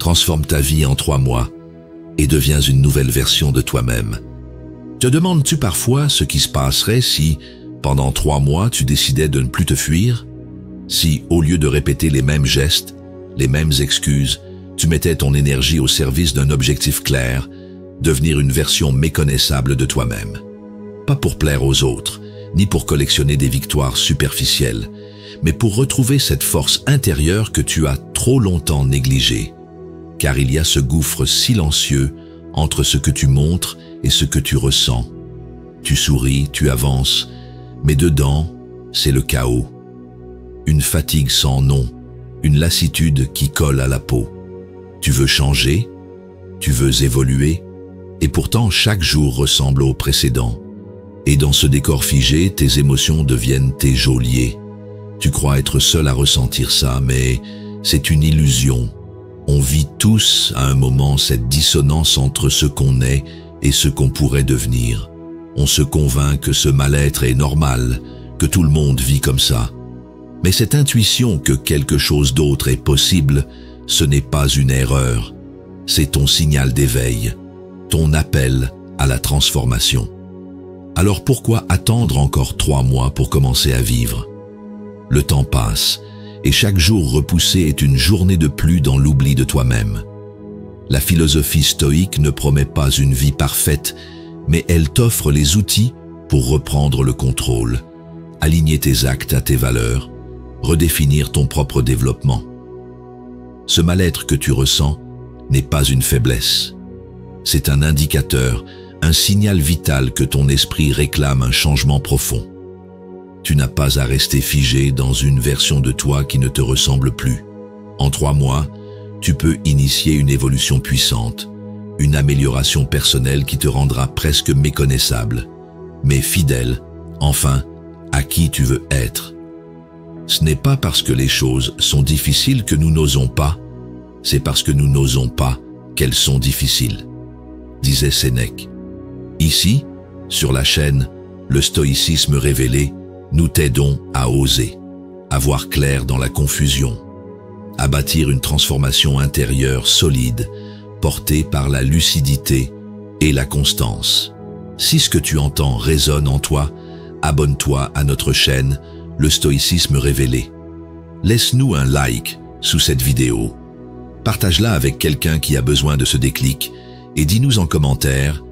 transforme ta vie en 3 mois et deviens une nouvelle version de toi-même. Te demandes-tu parfois ce qui se passerait si, pendant 3 mois, tu décidais de ne plus te fuir? Si, au lieu de répéter les mêmes gestes, les mêmes excuses, tu mettais ton énergie au service d'un objectif clair, devenir une version méconnaissable de toi-même. Pas pour plaire aux autres, ni pour collectionner des victoires superficielles, mais pour retrouver cette force intérieure que tu as trop longtemps négligée. Car il y a ce gouffre silencieux entre ce que tu montres et ce que tu ressens. Tu souris, tu avances, mais dedans, c'est le chaos. Une fatigue sans nom, une lassitude qui colle à la peau. Tu veux changer, tu veux évoluer, et pourtant chaque jour ressemble au précédent. Et dans ce décor figé, tes émotions deviennent tes geôliers. Tu crois être seul à ressentir ça, mais c'est une illusion. On vit tous à un moment cette dissonance entre ce qu'on est et ce qu'on pourrait devenir. On se convainc que ce mal-être est normal, que tout le monde vit comme ça. Mais cette intuition que quelque chose d'autre est possible, ce n'est pas une erreur. C'est ton signal d'éveil, ton appel à la transformation. Alors pourquoi attendre encore 3 mois pour commencer à vivre? Le temps passe, et chaque jour repoussé est une journée de plus dans l'oubli de toi-même. La philosophie stoïque ne promet pas une vie parfaite, mais elle t'offre les outils pour reprendre le contrôle, aligner tes actes à tes valeurs, redéfinir ton propre développement. Ce mal-être que tu ressens n'est pas une faiblesse. C'est un indicateur, un signal vital que ton esprit réclame un changement profond. Tu n'as pas à rester figé dans une version de toi qui ne te ressemble plus. En 3 mois, tu peux initier une évolution puissante, une amélioration personnelle qui te rendra presque méconnaissable, mais fidèle, enfin, à qui tu veux être. Ce n'est pas parce que les choses sont difficiles que nous n'osons pas, c'est parce que nous n'osons pas qu'elles sont difficiles, disait Sénèque. Ici, sur la chaîne Le Stoïcisme révélé, nous t'aidons à oser, à voir clair dans la confusion, à bâtir une transformation intérieure solide, portée par la lucidité et la constance. Si ce que tu entends résonne en toi, abonne-toi à notre chaîne Le Stoïcisme révélé. Laisse-nous un like sous cette vidéo. Partage-la avec quelqu'un qui a besoin de ce déclic et dis-nous en commentaire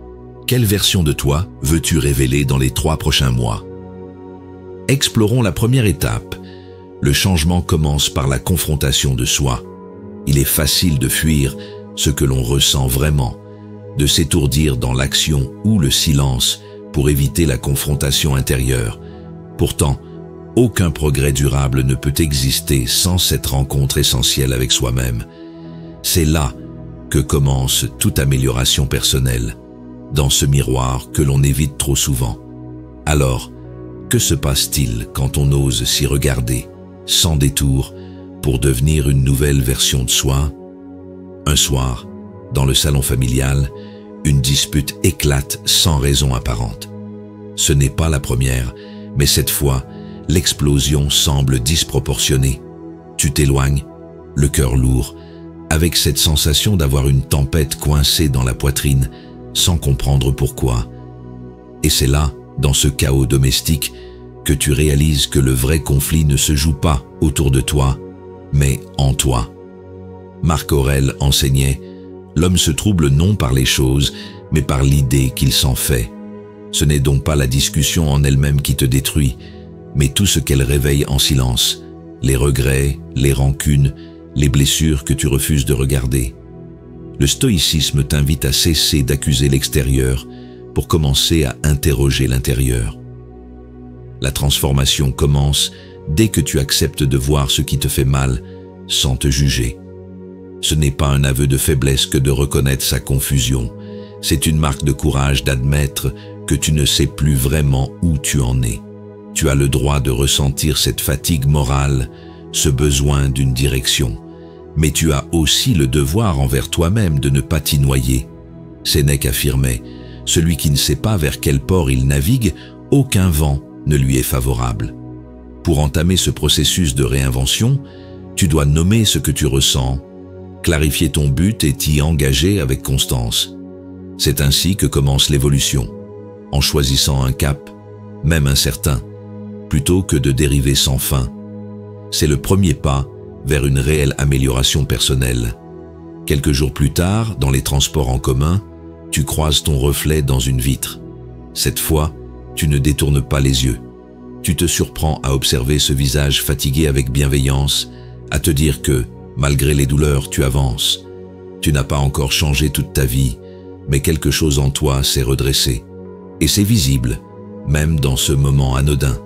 quelle version de toi veux-tu révéler dans les 3 prochains mois. Explorons la première étape. Le changement commence par la confrontation de soi. Il est facile de fuir ce que l'on ressent vraiment, de s'étourdir dans l'action ou le silence pour éviter la confrontation intérieure. Pourtant, aucun progrès durable ne peut exister sans cette rencontre essentielle avec soi-même. C'est là que commence toute amélioration personnelle, dans ce miroir que l'on évite trop souvent. Alors, que se passe-t-il quand on ose s'y regarder, sans détour, pour devenir une nouvelle version de soi? Un soir, dans le salon familial, une dispute éclate sans raison apparente. Ce n'est pas la première, mais cette fois, l'explosion semble disproportionnée. Tu t'éloignes, le cœur lourd, avec cette sensation d'avoir une tempête coincée dans la poitrine, sans comprendre pourquoi. Et c'est là, dans ce chaos domestique, que tu réalises que le vrai conflit ne se joue pas autour de toi, mais en toi. Marc Aurèle enseignait « L'homme se trouble non par les choses, mais par l'idée qu'il s'en fait. Ce n'est donc pas la discussion en elle-même qui te détruit, mais tout ce qu'elle réveille en silence, les regrets, les rancunes, les blessures que tu refuses de regarder. » Le stoïcisme t'invite à cesser d'accuser l'extérieur pour commencer à interroger l'intérieur. La transformation commence dès que tu acceptes de voir ce qui te fait mal sans te juger. Ce n'est pas un aveu de faiblesse que de reconnaître sa confusion. C'est une marque de courage d'admettre que tu ne sais plus vraiment où tu en es. Tu as le droit de ressentir cette fatigue morale, ce besoin d'une direction. Mais tu as aussi le devoir envers toi-même de ne pas t'y noyer. Sénèque affirmait « Celui qui ne sait pas vers quel port il navigue, aucun vent ne lui est favorable. » Pour entamer ce processus de réinvention, tu dois nommer ce que tu ressens, clarifier ton but et t'y engager avec constance. C'est ainsi que commence l'évolution, en choisissant un cap, même incertain, plutôt que de dériver sans fin. C'est le premier pas vers une réelle amélioration personnelle. Quelques jours plus tard, dans les transports en commun, tu croises ton reflet dans une vitre. Cette fois, tu ne détournes pas les yeux. Tu te surprends à observer ce visage fatigué avec bienveillance, à te dire que, malgré les douleurs, tu avances. Tu n'as pas encore changé toute ta vie, mais quelque chose en toi s'est redressé. Et c'est visible, même dans ce moment anodin.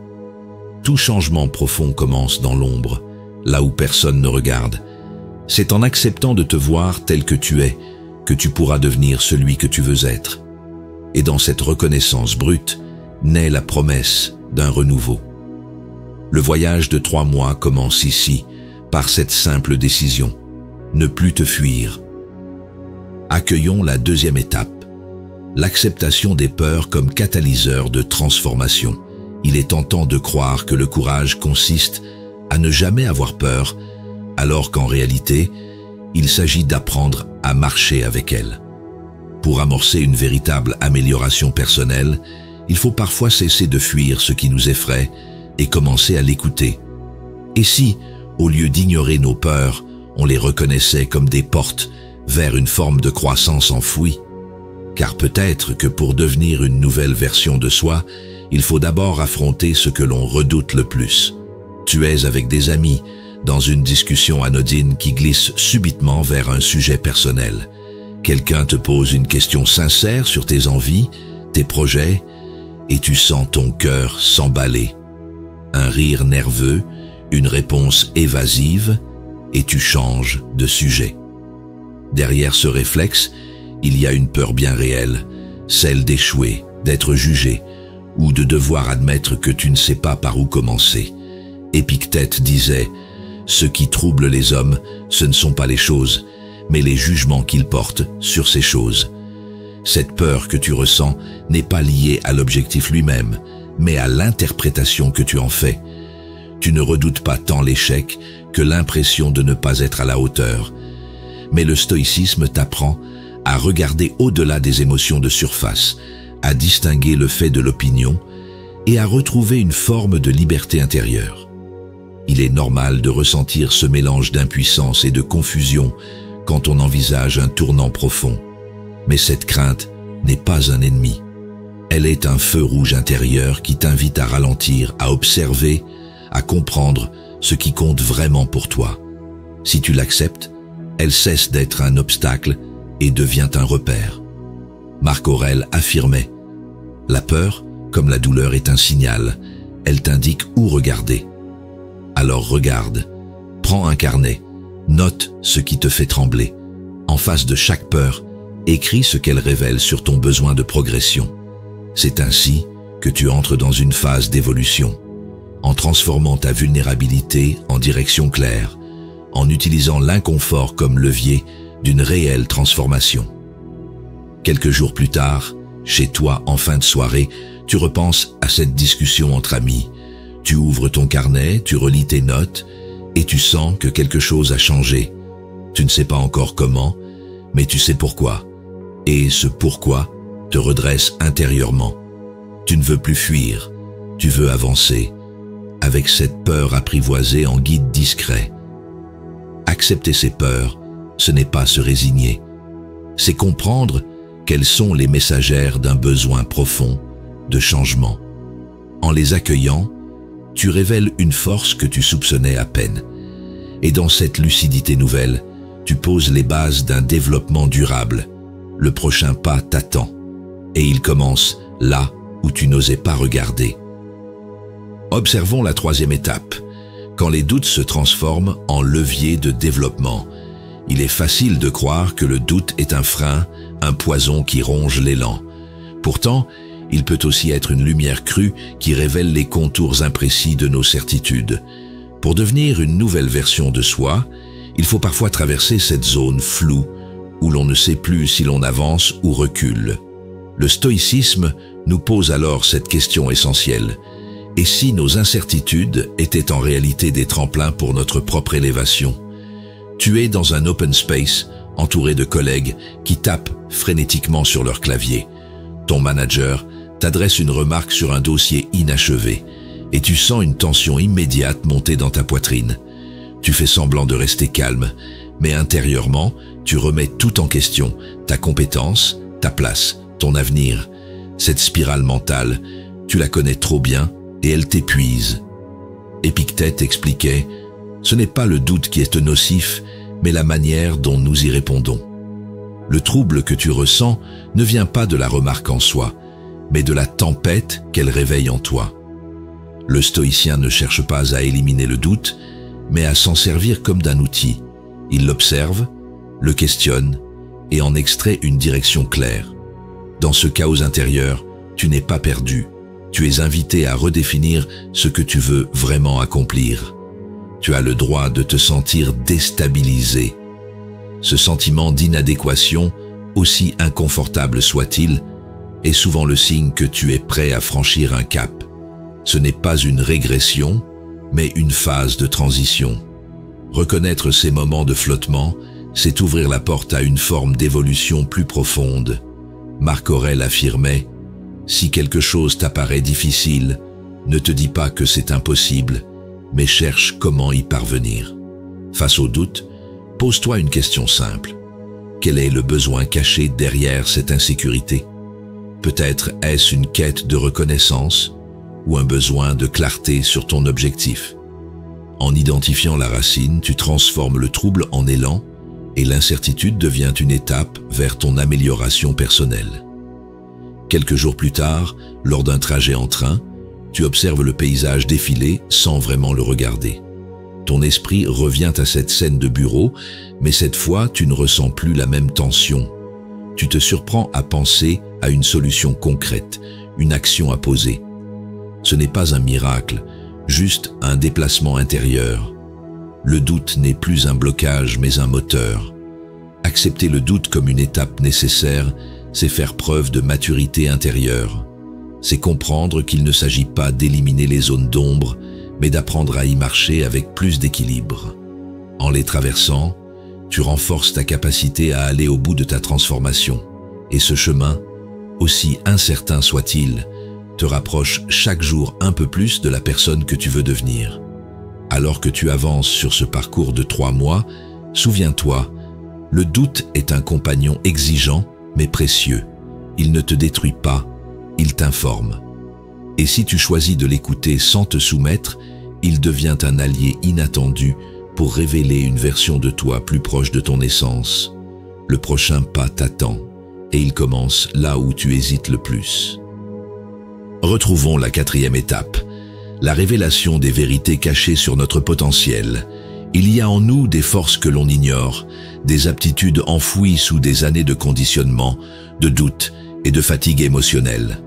Tout changement profond commence dans l'ombre, là où personne ne regarde. C'est en acceptant de te voir tel que tu es, que tu pourras devenir celui que tu veux être. Et dans cette reconnaissance brute, naît la promesse d'un renouveau. Le voyage de 3 mois commence ici, par cette simple décision. Ne plus te fuir. Accueillons la deuxième étape. L'acceptation des peurs comme catalyseur de transformation. Il est tentant de croire que le courage consiste à ne jamais avoir peur, alors qu'en réalité, il s'agit d'apprendre à marcher avec elle. Pour amorcer une véritable amélioration personnelle, il faut parfois cesser de fuir ce qui nous effraie et commencer à l'écouter. Et si, au lieu d'ignorer nos peurs, on les reconnaissait comme des portes vers une forme de croissance enfouie? Car peut-être que pour devenir une nouvelle version de soi, il faut d'abord affronter ce que l'on redoute le plus. Tu es avec des amis, dans une discussion anodine qui glisse subitement vers un sujet personnel. Quelqu'un te pose une question sincère sur tes envies, tes projets, et tu sens ton cœur s'emballer. Un rire nerveux, une réponse évasive, et tu changes de sujet. Derrière ce réflexe, il y a une peur bien réelle, celle d'échouer, d'être jugé, ou de devoir admettre que tu ne sais pas par où commencer. Épictète disait « Ce qui trouble les hommes, ce ne sont pas les choses, mais les jugements qu'ils portent sur ces choses. » Cette peur que tu ressens n'est pas liée à l'objectif lui-même, mais à l'interprétation que tu en fais. Tu ne redoutes pas tant l'échec que l'impression de ne pas être à la hauteur. Mais le stoïcisme t'apprend à regarder au-delà des émotions de surface, à distinguer le fait de l'opinion et à retrouver une forme de liberté intérieure. Il est normal de ressentir ce mélange d'impuissance et de confusion quand on envisage un tournant profond. Mais cette crainte n'est pas un ennemi. Elle est un feu rouge intérieur qui t'invite à ralentir, à observer, à comprendre ce qui compte vraiment pour toi. Si tu l'acceptes, elle cesse d'être un obstacle et devient un repère. Marc Aurèle affirmait « La peur, comme la douleur, est un signal. Elle t'indique où regarder. Alors regarde, prends un carnet, note ce qui te fait trembler. En face de chaque peur, écris ce qu'elle révèle sur ton besoin de progression. C'est ainsi que tu entres dans une phase d'évolution, en transformant ta vulnérabilité en direction claire, en utilisant l'inconfort comme levier d'une réelle transformation. Quelques jours plus tard, chez toi en fin de soirée, tu repenses à cette discussion entre amis. Tu ouvres ton carnet, tu relis tes notes et tu sens que quelque chose a changé. Tu ne sais pas encore comment, mais tu sais pourquoi. Et ce pourquoi te redresse intérieurement. Tu ne veux plus fuir, tu veux avancer, avec cette peur apprivoisée en guide discret. Accepter ses peurs, ce n'est pas se résigner. C'est comprendre qu'elles sont les messagères d'un besoin profond de changement. En les accueillant, tu révèles une force que tu soupçonnais à peine. Et dans cette lucidité nouvelle, tu poses les bases d'un développement durable. Le prochain pas t'attend, et il commence là où tu n'osais pas regarder. Observons la troisième étape. Quand les doutes se transforment en levier de développement, il est facile de croire que le doute est un frein, un poison qui ronge l'élan. Pourtant, il peut aussi être une lumière crue qui révèle les contours imprécis de nos certitudes. Pour devenir une nouvelle version de soi, il faut parfois traverser cette zone floue où l'on ne sait plus si l'on avance ou recule. Le stoïcisme nous pose alors cette question essentielle. Et si nos incertitudes étaient en réalité des tremplins pour notre propre élévation? Tu es dans un open space, entouré de collègues qui tapent frénétiquement sur leur clavier. Ton manager t'adresse une remarque sur un dossier inachevé et tu sens une tension immédiate monter dans ta poitrine. Tu fais semblant de rester calme, mais intérieurement, tu remets tout en question, ta compétence, ta place, ton avenir. Cette spirale mentale, tu la connais trop bien et elle t'épuise. Épictète expliquait « Ce n'est pas le doute qui est nocif, mais la manière dont nous y répondons. » Le trouble que tu ressens ne vient pas de la remarque en soi, mais de la tempête qu'elle réveille en toi. Le stoïcien ne cherche pas à éliminer le doute, mais à s'en servir comme d'un outil. Il l'observe, le questionne et en extrait une direction claire. Dans ce chaos intérieur, tu n'es pas perdu. Tu es invité à redéfinir ce que tu veux vraiment accomplir. Tu as le droit de te sentir déstabilisé. Ce sentiment d'inadéquation, aussi inconfortable soit-il, est souvent le signe que tu es prêt à franchir un cap. Ce n'est pas une régression, mais une phase de transition. Reconnaître ces moments de flottement, c'est ouvrir la porte à une forme d'évolution plus profonde. Marc Aurèle affirmait « Si quelque chose t'apparaît difficile, ne te dis pas que c'est impossible, mais cherche comment y parvenir. » Face au doute, pose-toi une question simple. Quel est le besoin caché derrière cette insécurité? Peut-être est-ce une quête de reconnaissance ou un besoin de clarté sur ton objectif. En identifiant la racine, tu transformes le trouble en élan et l'incertitude devient une étape vers ton amélioration personnelle. Quelques jours plus tard, lors d'un trajet en train, tu observes le paysage défiler sans vraiment le regarder. Ton esprit revient à cette scène de bureau, mais cette fois, tu ne ressens plus la même tension. Tu te surprends à penser à une solution concrète, une action à poser. Ce n'est pas un miracle, juste un déplacement intérieur. Le doute n'est plus un blocage, mais un moteur. Accepter le doute comme une étape nécessaire, c'est faire preuve de maturité intérieure. C'est comprendre qu'il ne s'agit pas d'éliminer les zones d'ombre, mais d'apprendre à y marcher avec plus d'équilibre. En les traversant, tu renforces ta capacité à aller au bout de ta transformation. Et ce chemin, aussi incertain soit-il, te rapproche chaque jour un peu plus de la personne que tu veux devenir. Alors que tu avances sur ce parcours de 3 mois, souviens-toi, le doute est un compagnon exigeant mais précieux. Il ne te détruit pas, il t'informe. Et si tu choisis de l'écouter sans te soumettre, il devient un allié inattendu pour révéler une version de toi plus proche de ton essence. Le prochain pas t'attend, et il commence là où tu hésites le plus. Retrouvons la 4e étape, la révélation des vérités cachées sur notre potentiel. Il y a en nous des forces que l'on ignore, des aptitudes enfouies sous des années de conditionnement, de doute et de fatigue émotionnelle.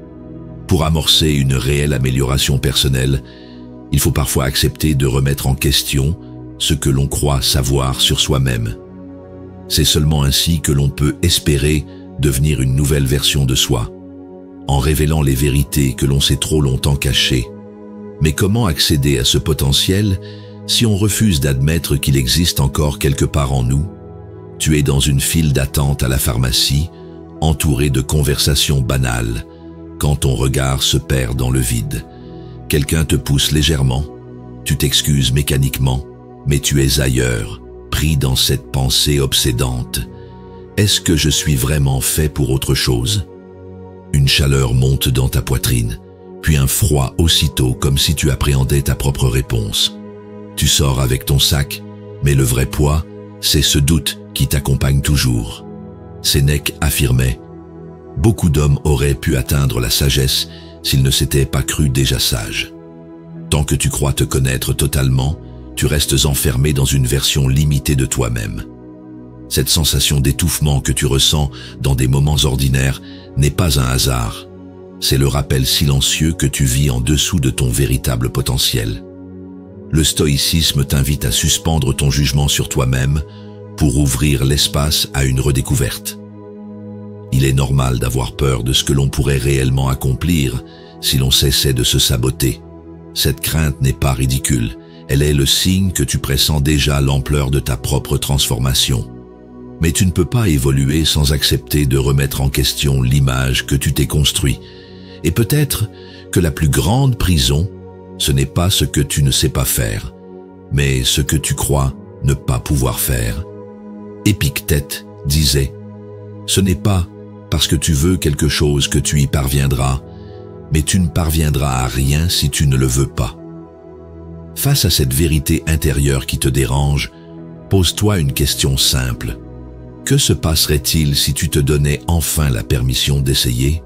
Pour amorcer une réelle amélioration personnelle, il faut parfois accepter de remettre en question ce que l'on croit savoir sur soi-même. C'est seulement ainsi que l'on peut espérer devenir une nouvelle version de soi, en révélant les vérités que l'on s'est trop longtemps cachées. Mais comment accéder à ce potentiel si on refuse d'admettre qu'il existe encore quelque part en nous? Tu es dans une file d'attente à la pharmacie, entouré de conversations banales, quand ton regard se perd dans le vide. Quelqu'un te pousse légèrement, tu t'excuses mécaniquement, mais tu es ailleurs, pris dans cette pensée obsédante. Est-ce que je suis vraiment fait pour autre chose? Une chaleur monte dans ta poitrine, puis un froid aussitôt comme si tu appréhendais ta propre réponse. Tu sors avec ton sac, mais le vrai poids, c'est ce doute qui t'accompagne toujours. Sénèque affirmait « Beaucoup d'hommes auraient pu atteindre la sagesse s'ils ne s'étaient pas crus déjà sages. » Tant que tu crois te connaître totalement, tu restes enfermé dans une version limitée de toi-même. Cette sensation d'étouffement que tu ressens dans des moments ordinaires n'est pas un hasard. C'est le rappel silencieux que tu vis en dessous de ton véritable potentiel. Le stoïcisme t'invite à suspendre ton jugement sur toi-même pour ouvrir l'espace à une redécouverte. Il est normal d'avoir peur de ce que l'on pourrait réellement accomplir si l'on cessait de se saboter. Cette crainte n'est pas ridicule, Elle est le signe que tu pressens déjà l'ampleur de ta propre transformation. Mais tu ne peux pas évoluer sans accepter de remettre en question l'image que tu t'es construit. Et peut-être que la plus grande prison, ce n'est pas ce que tu ne sais pas faire, mais ce que tu crois ne pas pouvoir faire. Épictète disait « Ce n'est pas parce que tu veux quelque chose que tu y parviendras, mais tu ne parviendras à rien si tu ne le veux pas. » Face à cette vérité intérieure qui te dérange, pose-toi une question simple. Que se passerait-il si tu te donnais enfin la permission d'essayer?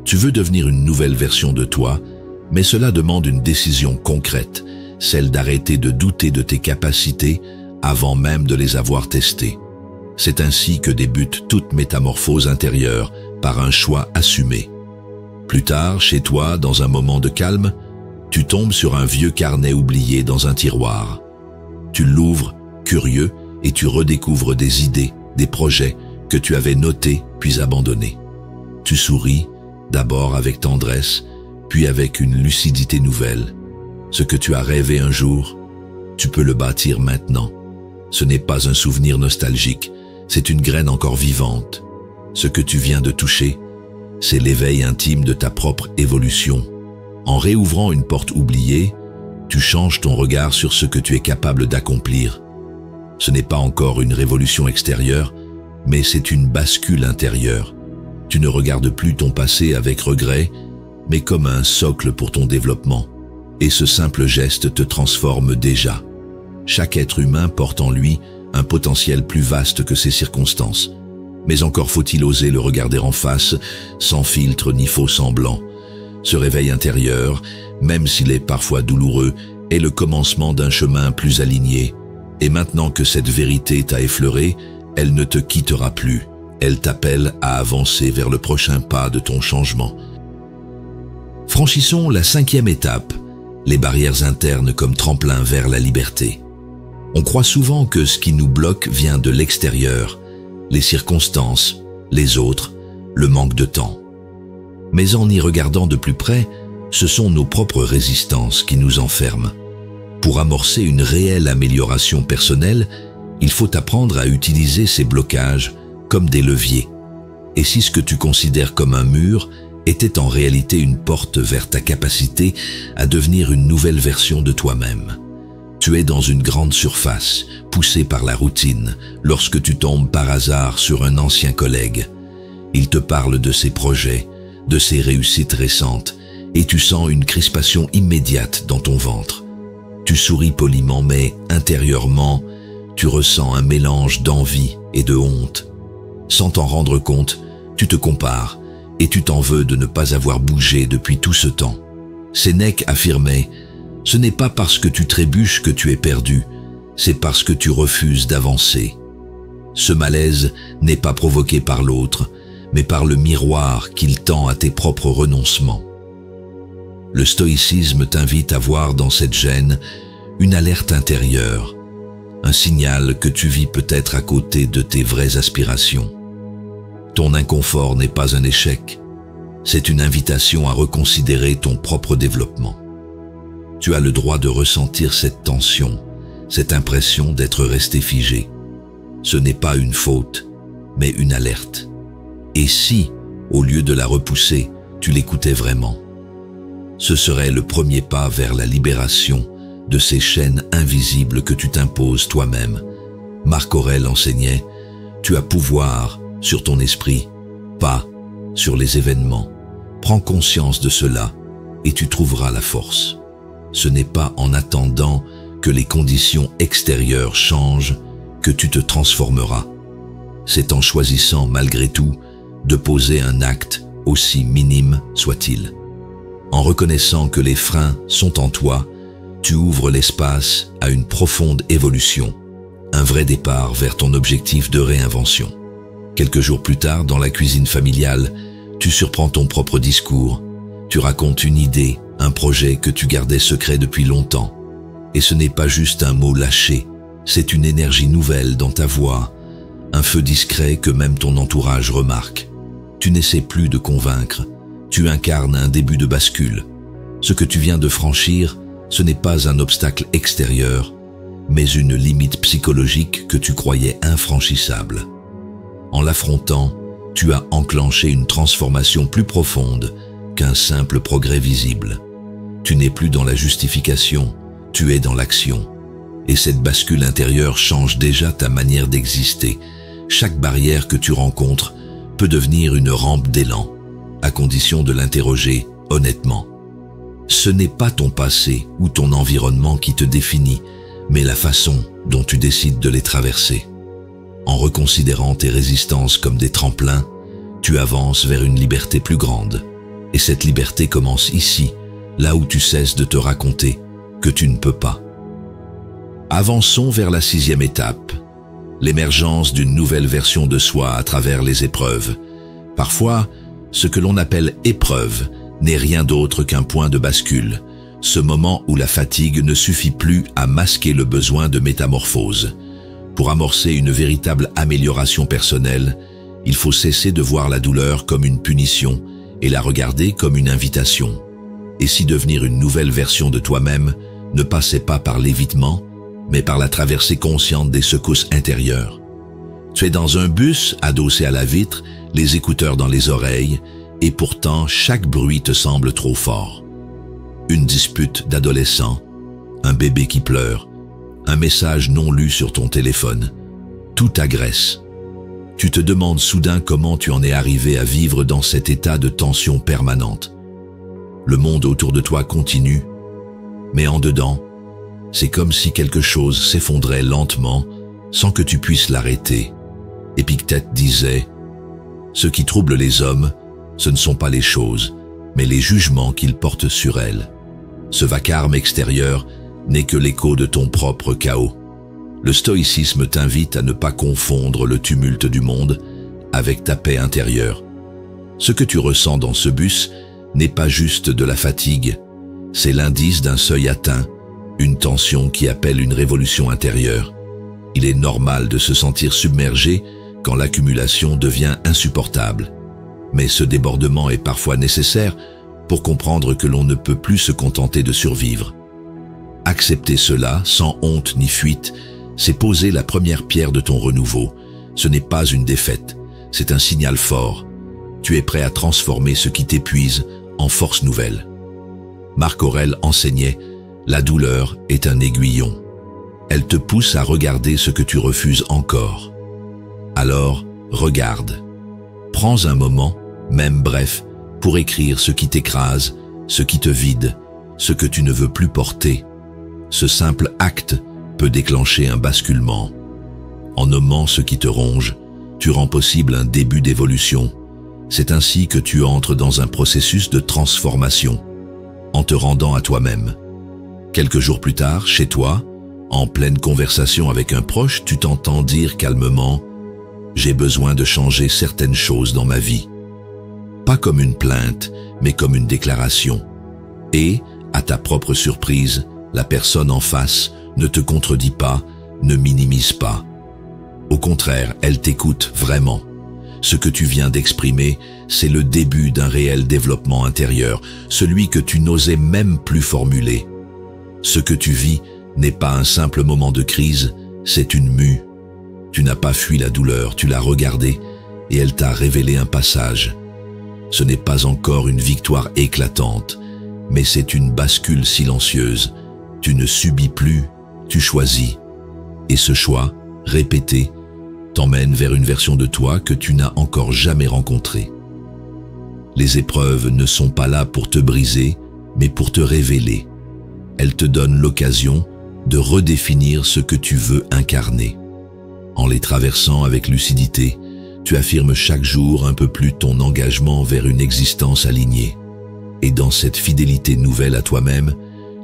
Tu veux devenir une nouvelle version de toi, mais cela demande une décision concrète, celle d'arrêter de douter de tes capacités avant même de les avoir testées. C'est ainsi que débute toute métamorphose intérieure, par un choix assumé. Plus tard, chez toi, dans un moment de calme, tu tombes sur un vieux carnet oublié dans un tiroir. Tu l'ouvres, curieux, et tu redécouvres des idées, des projets que tu avais notés puis abandonnés. Tu souris, d'abord avec tendresse, puis avec une lucidité nouvelle. Ce que tu as rêvé un jour, tu peux le bâtir maintenant. Ce n'est pas un souvenir nostalgique, c'est une graine encore vivante. Ce que tu viens de toucher, c'est l'éveil intime de ta propre évolution. En réouvrant une porte oubliée, tu changes ton regard sur ce que tu es capable d'accomplir. Ce n'est pas encore une révolution extérieure, mais c'est une bascule intérieure. Tu ne regardes plus ton passé avec regret, mais comme un socle pour ton développement. Et ce simple geste te transforme déjà. Chaque être humain porte en lui un potentiel plus vaste que ses circonstances. Mais encore faut-il oser le regarder en face, sans filtre ni faux semblant. Ce réveil intérieur, même s'il est parfois douloureux, est le commencement d'un chemin plus aligné. Et maintenant que cette vérité t'a effleuré, elle ne te quittera plus. Elle t'appelle à avancer vers le prochain pas de ton changement. Franchissons la 5e étape, les barrières internes comme tremplin vers la liberté. On croit souvent que ce qui nous bloque vient de l'extérieur, les circonstances, les autres, le manque de temps. Mais en y regardant de plus près, ce sont nos propres résistances qui nous enferment. Pour amorcer une réelle amélioration personnelle, il faut apprendre à utiliser ces blocages comme des leviers. Et si ce que tu considères comme un mur était en réalité une porte vers ta capacité à devenir une nouvelle version de toi-même? Tu es dans une grande surface, poussé par la routine, lorsque tu tombes par hasard sur un ancien collègue. Il te parle de ses projets, de ses réussites récentes, et tu sens une crispation immédiate dans ton ventre. Tu souris poliment, mais intérieurement, tu ressens un mélange d'envie et de honte. Sans t'en rendre compte, tu te compares, et tu t'en veux de ne pas avoir bougé depuis tout ce temps. Sénèque affirmait « Ce n'est pas parce que tu trébuches que tu es perdu, c'est parce que tu refuses d'avancer. » Ce malaise n'est pas provoqué par l'autre, mais par le miroir qu'il tend à tes propres renoncements. Le stoïcisme t'invite à voir dans cette gêne une alerte intérieure, un signal que tu vis peut-être à côté de tes vraies aspirations. Ton inconfort n'est pas un échec, c'est une invitation à reconsidérer ton propre développement. Tu as le droit de ressentir cette tension, cette impression d'être resté figé. Ce n'est pas une faute, mais une alerte. Et si, au lieu de la repousser, tu l'écoutais vraiment? Ce serait le premier pas vers la libération de ces chaînes invisibles que tu t'imposes toi-même. Marc Aurèle enseignait « Tu as pouvoir sur ton esprit, pas sur les événements. Prends conscience de cela et tu trouveras la force. » Ce n'est pas en attendant que les conditions extérieures changent que tu te transformeras. C'est en choisissant malgré tout de poser un acte aussi minime soit-il. En reconnaissant que les freins sont en toi, tu ouvres l'espace à une profonde évolution, un vrai départ vers ton objectif de réinvention. Quelques jours plus tard, dans la cuisine familiale, tu surprends ton propre discours. Tu racontes une idée, un projet que tu gardais secret depuis longtemps. Et ce n'est pas juste un mot lâché, c'est une énergie nouvelle dans ta voix, un feu discret que même ton entourage remarque. Tu n'essaies plus de convaincre, tu incarnes un début de bascule. Ce que tu viens de franchir ce n'est pas un obstacle extérieur, mais une limite psychologique que tu croyais infranchissable. En l'affrontant, tu as enclenché une transformation plus profonde qu'un simple progrès visible. Tu n'es plus dans la justification, tu es dans l'action. Et cette bascule intérieure change déjà ta manière d'exister. Chaque barrière que tu rencontres peut devenir une rampe d'élan, à condition de l'interroger honnêtement. Ce n'est pas ton passé ou ton environnement qui te définit, mais la façon dont tu décides de les traverser. En reconsidérant tes résistances comme des tremplins, tu avances vers une liberté plus grande. Et cette liberté commence ici, là où tu cesses de te raconter que tu ne peux pas. Avançons vers la 6e étape, l'émergence d'une nouvelle version de soi à travers les épreuves. Parfois, ce que l'on appelle épreuve n'est rien d'autre qu'un point de bascule, ce moment où la fatigue ne suffit plus à masquer le besoin de métamorphose. Pour amorcer une véritable amélioration personnelle, il faut cesser de voir la douleur comme une punition et la regarder comme une invitation. Et si devenir une nouvelle version de toi-même ne passait pas par l'évitement, mais par la traversée consciente des secousses intérieures. Tu es dans un bus, adossé à la vitre, les écouteurs dans les oreilles, et pourtant chaque bruit te semble trop fort. Une dispute d'adolescent, un bébé qui pleure, un message non lu sur ton téléphone. Tout agresse. Tu te demandes soudain comment tu en es arrivé à vivre dans cet état de tension permanente. Le monde autour de toi continue, mais en dedans, c'est comme si quelque chose s'effondrait lentement sans que tu puisses l'arrêter. Épictète disait « Ce qui trouble les hommes, ce ne sont pas les choses, mais les jugements qu'ils portent sur elles. Ce vacarme extérieur n'est que l'écho de ton propre chaos. » Le stoïcisme t'invite à ne pas confondre le tumulte du monde avec ta paix intérieure. Ce que tu ressens dans ce bus n'est pas juste de la fatigue, c'est l'indice d'un seuil atteint, une tension qui appelle une révolution intérieure. Il est normal de se sentir submergé quand l'accumulation devient insupportable. Mais ce débordement est parfois nécessaire pour comprendre que l'on ne peut plus se contenter de survivre. Accepter cela, sans honte ni fuite, c'est poser la première pierre de ton renouveau. Ce n'est pas une défaite, c'est un signal fort. Tu es prêt à transformer ce qui t'épuise en force nouvelle. Marc Aurèle enseignait « La douleur est un aiguillon. Elle te pousse à regarder ce que tu refuses encore. Alors, regarde. Prends un moment, même bref, pour écrire ce qui t'écrase, ce qui te vide, ce que tu ne veux plus porter. Ce simple acte peut déclencher un basculement. En nommant ce qui te ronge, tu rends possible un début d'évolution. C'est ainsi que tu entres dans un processus de transformation, en te rendant à toi-même. Quelques jours plus tard, chez toi, en pleine conversation avec un proche, tu t'entends dire calmement « J'ai besoin de changer certaines choses dans ma vie ». Pas comme une plainte, mais comme une déclaration. Et, à ta propre surprise, la personne en face ne te contredit pas, ne minimise pas. Au contraire, elle t'écoute vraiment. Ce que tu viens d'exprimer, c'est le début d'un réel développement intérieur, celui que tu n'osais même plus formuler. Ce que tu vis n'est pas un simple moment de crise, c'est une mue. Tu n'as pas fui la douleur, tu l'as regardée et elle t'a révélé un passage. Ce n'est pas encore une victoire éclatante, mais c'est une bascule silencieuse. Tu ne subis plus, tu choisis. Et ce choix, répété, t'emmène vers une version de toi que tu n'as encore jamais rencontrée. Les épreuves ne sont pas là pour te briser, mais pour te révéler. Elles te donnent l'occasion de redéfinir ce que tu veux incarner. En les traversant avec lucidité, tu affirmes chaque jour un peu plus ton engagement vers une existence alignée. Et dans cette fidélité nouvelle à toi-même,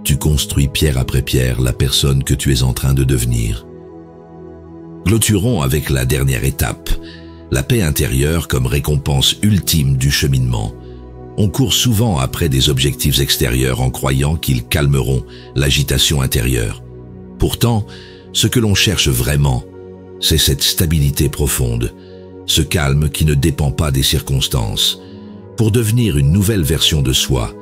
tu construis pierre après pierre la personne que tu es en train de devenir. Clôturons avec la dernière étape, la paix intérieure comme récompense ultime du cheminement. On court souvent après des objectifs extérieurs en croyant qu'ils calmeront l'agitation intérieure. Pourtant, ce que l'on cherche vraiment, c'est cette stabilité profonde, ce calme qui ne dépend pas des circonstances. Pour devenir une nouvelle version de soi,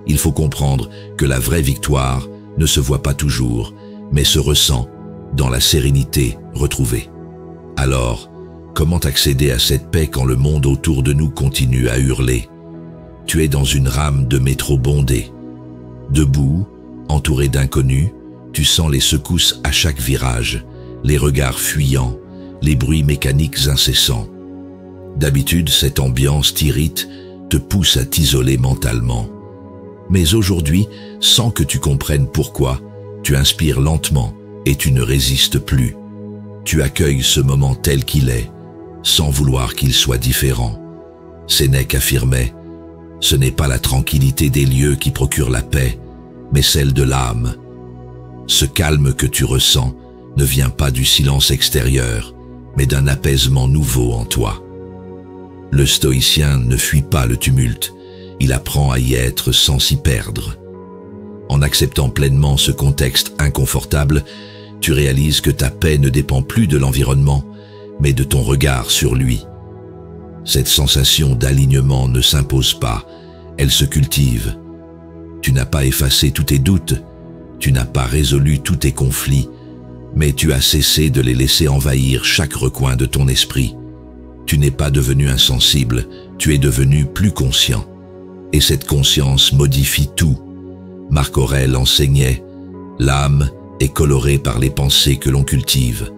il faut comprendre que la vraie victoire ne se voit pas toujours, mais se ressent dans la sérénité retrouvée. Alors, comment accéder à cette paix quand le monde autour de nous continue à hurler? Tu es dans une rame de métro bondée. Debout, entouré d'inconnus, tu sens les secousses à chaque virage, les regards fuyants, les bruits mécaniques incessants. D'habitude, cette ambiance t'irrite, te pousse à t'isoler mentalement. Mais aujourd'hui, sans que tu comprennes pourquoi, tu inspires lentement et tu ne résistes plus. Tu accueilles ce moment tel qu'il est, sans vouloir qu'il soit différent. Sénèque affirmait « Ce n'est pas la tranquillité des lieux qui procure la paix, mais celle de l'âme. » Ce calme que tu ressens ne vient pas du silence extérieur, mais d'un apaisement nouveau en toi. Le stoïcien ne fuit pas le tumulte, il apprend à y être sans s'y perdre. En acceptant pleinement ce contexte inconfortable, tu réalises que ta paix ne dépend plus de l'environnement, mais de ton regard sur lui. Cette sensation d'alignement ne s'impose pas, elle se cultive. Tu n'as pas effacé tous tes doutes, tu n'as pas résolu tous tes conflits, mais tu as cessé de les laisser envahir chaque recoin de ton esprit. Tu n'es pas devenu insensible, tu es devenu plus conscient. Et cette conscience modifie tout. Marc Aurèle enseignait « L'âme est colorée par les pensées que l'on cultive. »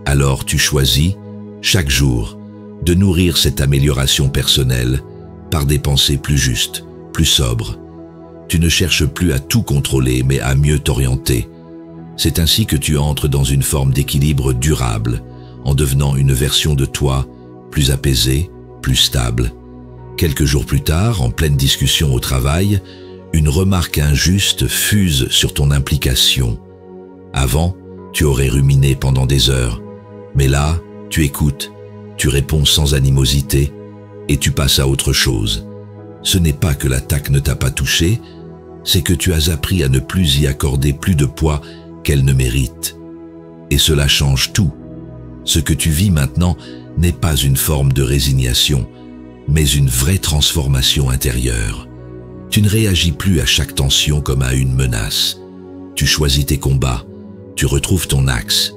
Alors tu choisis, chaque jour, de nourrir cette amélioration personnelle par des pensées plus justes, plus sobres. Tu ne cherches plus à tout contrôler, mais à mieux t'orienter. C'est ainsi que tu entres dans une forme d'équilibre durable, en devenant une version de toi plus apaisée, plus stable. Quelques jours plus tard, en pleine discussion au travail, une remarque injuste fuse sur ton implication. Avant, tu aurais ruminé pendant des heures, mais là, tu écoutes, tu réponds sans animosité et tu passes à autre chose. Ce n'est pas que l'attaque ne t'a pas touché, c'est que tu as appris à ne plus y accorder plus de poids qu'elle ne mérite. Et cela change tout. Ce que tu vis maintenant n'est pas une forme de résignation, mais une vraie transformation intérieure. Tu ne réagis plus à chaque tension comme à une menace. Tu choisis tes combats, tu retrouves ton axe.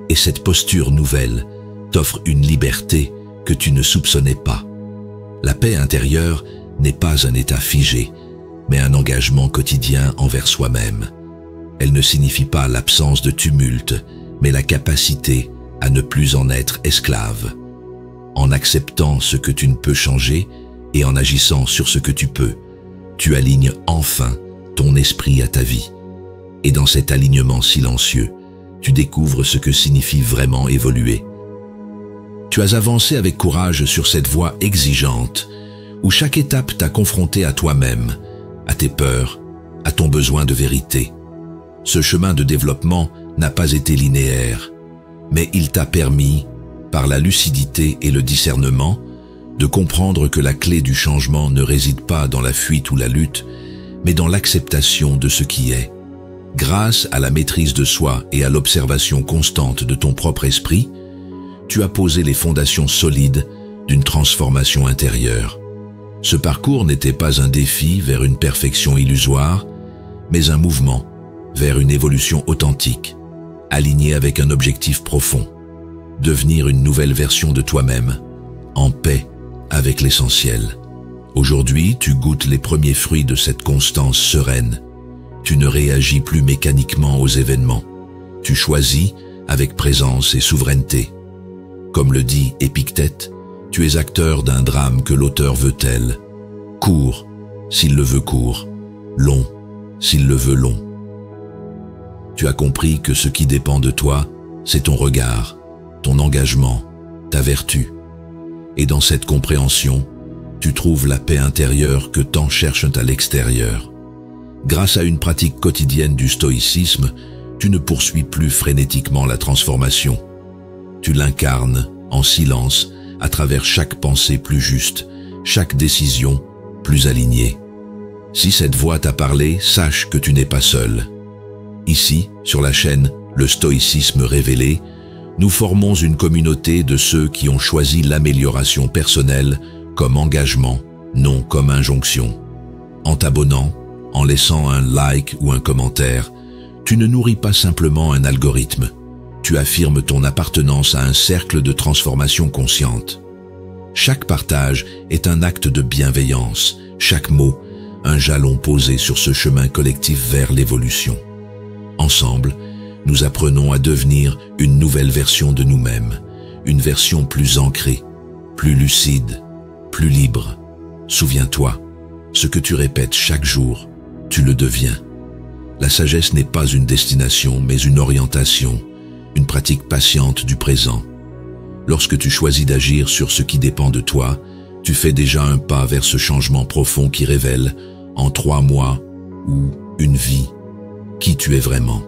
Et cette posture nouvelle t'offre une liberté que tu ne soupçonnais pas. La paix intérieure n'est pas un état figé, mais un engagement quotidien envers soi-même. Elle ne signifie pas l'absence de tumulte, mais la capacité à ne plus en être esclave. En acceptant ce que tu ne peux changer et en agissant sur ce que tu peux, tu alignes enfin ton esprit à ta vie. Et dans cet alignement silencieux, tu découvres ce que signifie vraiment évoluer. Tu as avancé avec courage sur cette voie exigeante, où chaque étape t'a confronté à toi-même, à tes peurs, à ton besoin de vérité. Ce chemin de développement n'a pas été linéaire, mais il t'a permis, par la lucidité et le discernement, de comprendre que la clé du changement ne réside pas dans la fuite ou la lutte, mais dans l'acceptation de ce qui est. Grâce à la maîtrise de soi et à l'observation constante de ton propre esprit, tu as posé les fondations solides d'une transformation intérieure. Ce parcours n'était pas un défi vers une perfection illusoire, mais un mouvement vers une évolution authentique, alignée avec un objectif profond, devenir une nouvelle version de toi-même, en paix avec l'essentiel. Aujourd'hui, tu goûtes les premiers fruits de cette constance sereine. Tu ne réagis plus mécaniquement aux événements. Tu choisis avec présence et souveraineté. Comme le dit Épictète, tu es acteur d'un drame que l'auteur veut tel. Court, s'il le veut court. Long, s'il le veut long. Tu as compris que ce qui dépend de toi, c'est ton regard, ton engagement, ta vertu. Et dans cette compréhension, tu trouves la paix intérieure que tant cherchent à l'extérieur. Grâce à une pratique quotidienne du stoïcisme, tu ne poursuis plus frénétiquement la transformation. Tu l'incarnes en silence à travers chaque pensée plus juste, chaque décision plus alignée. Si cette voix t'a parlé, sache que tu n'es pas seul. Ici, sur la chaîne Le Stoïcisme Révélé, nous formons une communauté de ceux qui ont choisi l'amélioration personnelle comme engagement, non comme injonction. En t'abonnant, En laissant un like ou un commentaire, tu ne nourris pas simplement un algorithme, tu affirmes ton appartenance à un cercle de transformation consciente. Chaque partage est un acte de bienveillance, chaque mot, un jalon posé sur ce chemin collectif vers l'évolution. Ensemble, nous apprenons à devenir une nouvelle version de nous-mêmes, une version plus ancrée, plus lucide, plus libre. Souviens-toi, ce que tu répètes chaque jour, tu le deviens. La sagesse n'est pas une destination, mais une orientation, une pratique patiente du présent. Lorsque tu choisis d'agir sur ce qui dépend de toi, tu fais déjà un pas vers ce changement profond qui révèle, en 3 mois ou une vie, qui tu es vraiment.